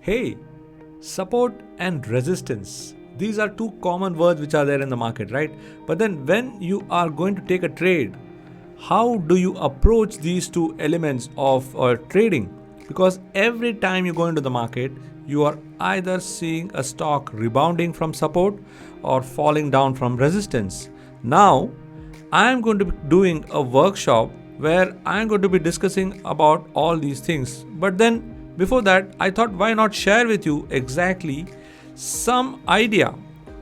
Hey, support and resistance. These are two common words which are there in the market, right? But then when you are going to take a trade, how do you approach these two elements of trading? Because every time you go into the market, you are either seeing a stock rebounding from support or falling down from resistance. Now, I am going to be doing a workshop where I am going to be discussing about all these things. But then before that, I thought why not share with you exactly some idea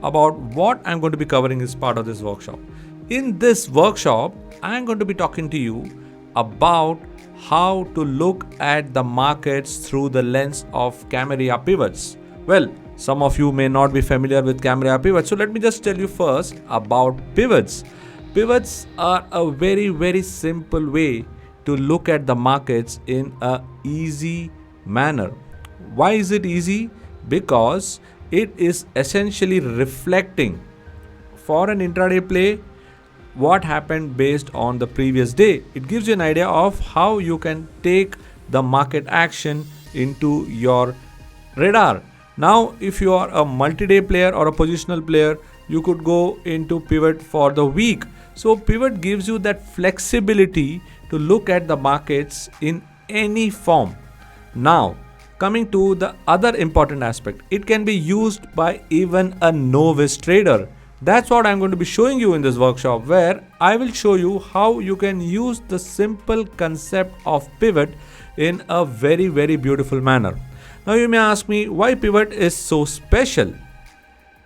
about what I'm going to be covering as part of this workshop. In this workshop, I'm going to be talking to you about how to look at the markets through the lens of Camarilla pivots. Well, some of you may not be familiar with Camarilla pivots, so let me just tell you first about pivots. Pivots are a very simple way to look at the markets in a easy manner. Why is it easy? Because it is essentially reflecting for an intraday play what happened based on the previous day. It gives you an idea of how you can take the market action into your radar. Now, if you are a multi-day player or a positional player, you could go into pivot for the week. So pivot gives you that flexibility to look at the markets in any form. Now, coming to the other important aspect, it can be used by even a novice trader. That's what I'm going to be showing you in this workshop, where I will show you how you can use the simple concept of pivot in a very beautiful manner. Now you may ask me why pivot is so special.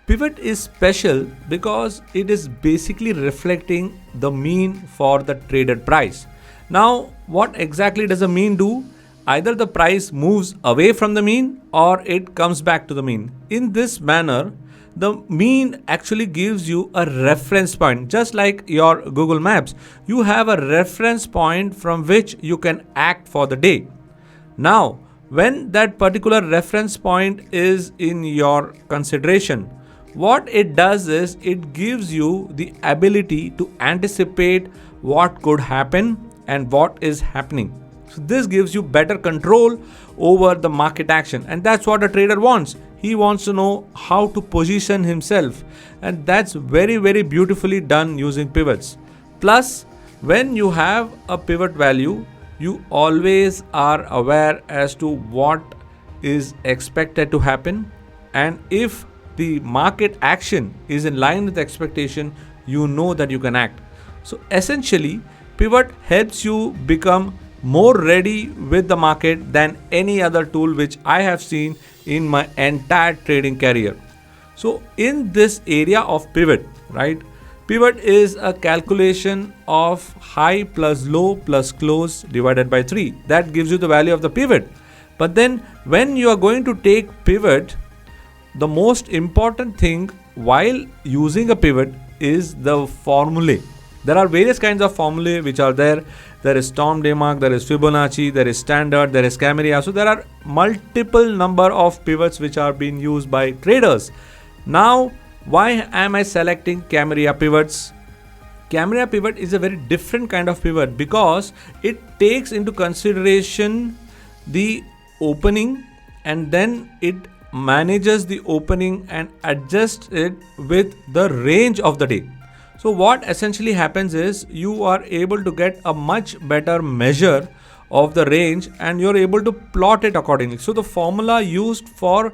Pivot is special because it is basically reflecting the mean for the traded price. Now, what exactly does a mean do? Either the price moves away from the mean or it comes back to the mean. In this manner, the mean actually gives you a reference point. Just like your Google Maps, you have a reference point from which you can act for the day. Now, when that particular reference point is in your consideration, what it does is it gives you the ability to anticipate what could happen and what is happening. So this gives you better control over the market action, and that's what a trader wants. He wants to know how to position himself, and that's very beautifully done using pivots. Plus, when you have a pivot value, you always are aware as to what is expected to happen, and if the market action is in line with expectation, you know that you can act. So essentially, pivot helps you become more ready with the market than any other tool which I have seen in my entire trading career. So in this area of pivot, right? Pivot is a calculation of high plus low plus close divided by 3. That gives you the value of the pivot. But then when you are going to take pivot, the most important thing while using a pivot is the formulae. There are various kinds of formulae which are there. There is Tom DeMark, there is Fibonacci, there is Standard, there is Camarilla. So there are multiple number of pivots which are being used by traders. Now, why am I selecting Camarilla pivots? Camarilla pivot is a very different kind of pivot because it takes into consideration the opening and then it manages the opening and adjusts it with the range of the day. So what essentially happens is you are able to get a much better measure of the range and you're able to plot it accordingly. So the formula used for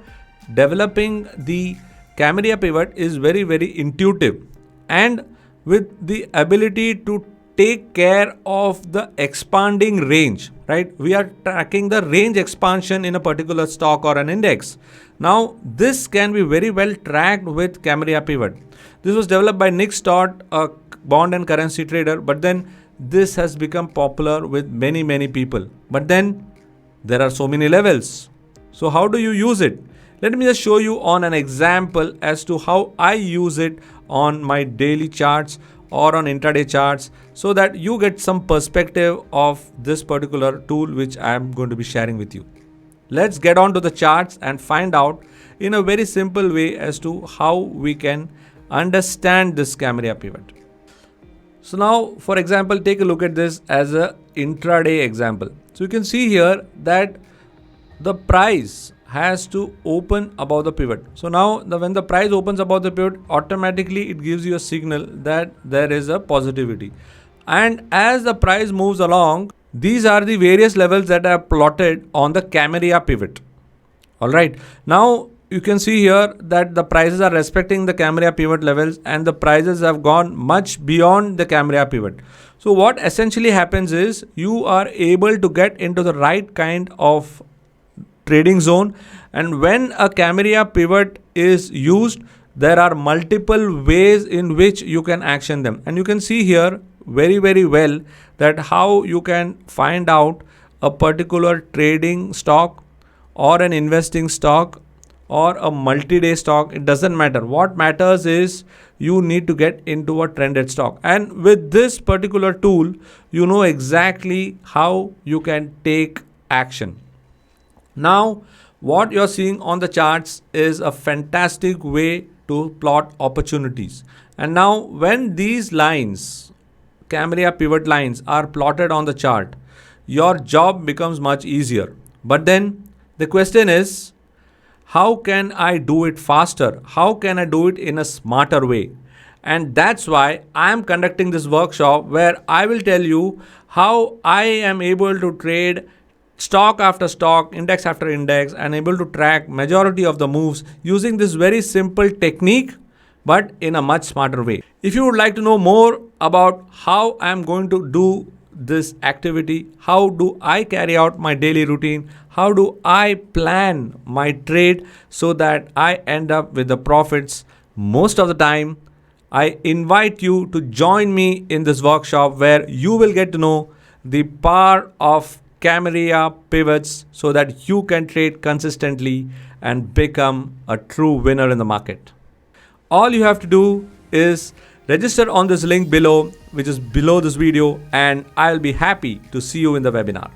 developing the Camarilla pivot is very intuitive and with the ability to take care of the expanding range, right? We are tracking the range expansion in a particular stock or an index. Now this can be very well tracked with Camarilla pivot. This was developed by Nick Stott, a bond and currency trader, but then this has become popular with many people. But then there are so many levels. So how do you use it? Let me just show you on an example as to how I use it on my daily charts or on intraday charts so that you get some perspective of this particular tool which I am going to be sharing with you. Let's get on to the charts and find out in a very simple way as to how we can understand this Camarilla pivot. So now, for example, take a look at this as a intraday example. So you can see here that the price has to open above the pivot. So now when the price opens above the pivot, automatically it gives you a signal that there is a positivity. And as the price moves along, these are the various levels that are plotted on the Camarilla pivot. All right. Now you can see here that the prices are respecting the Camarilla pivot levels and the prices have gone much beyond the Camarilla pivot. So what essentially happens is you are able to get into the right kind of trading zone, and when a Camarilla pivot is used, there are multiple ways in which you can action them. And you can see here very well that how you can find out a particular trading stock or an investing stock or a multi-day stock. It doesn't matter. What matters is you need to get into a trended stock, and with this particular tool you know exactly how you can take action. Now what you're seeing on the charts is a fantastic way to plot opportunities. And now when these lines, Camarilla pivot lines, are plotted on the chart, your job becomes much easier. But then the question is, how can I do it faster? How can I do it in a smarter way? And that's why I am conducting this workshop where I will tell you how I am able to trade stock after stock, index after index, and able to track majority of the moves using this very simple technique, but in a much smarter way. If you would like to know more about how I'm going to do this activity, how do I carry out my daily routine, how do I plan my trade so that I end up with the profits most of the time, I invite you to join me in this workshop where you will get to know the power of Camarilla pivots so that you can trade consistently and become a true winner in the market. All you have to do is register on this link below, which is below this video, and I'll be happy to see you in the webinar.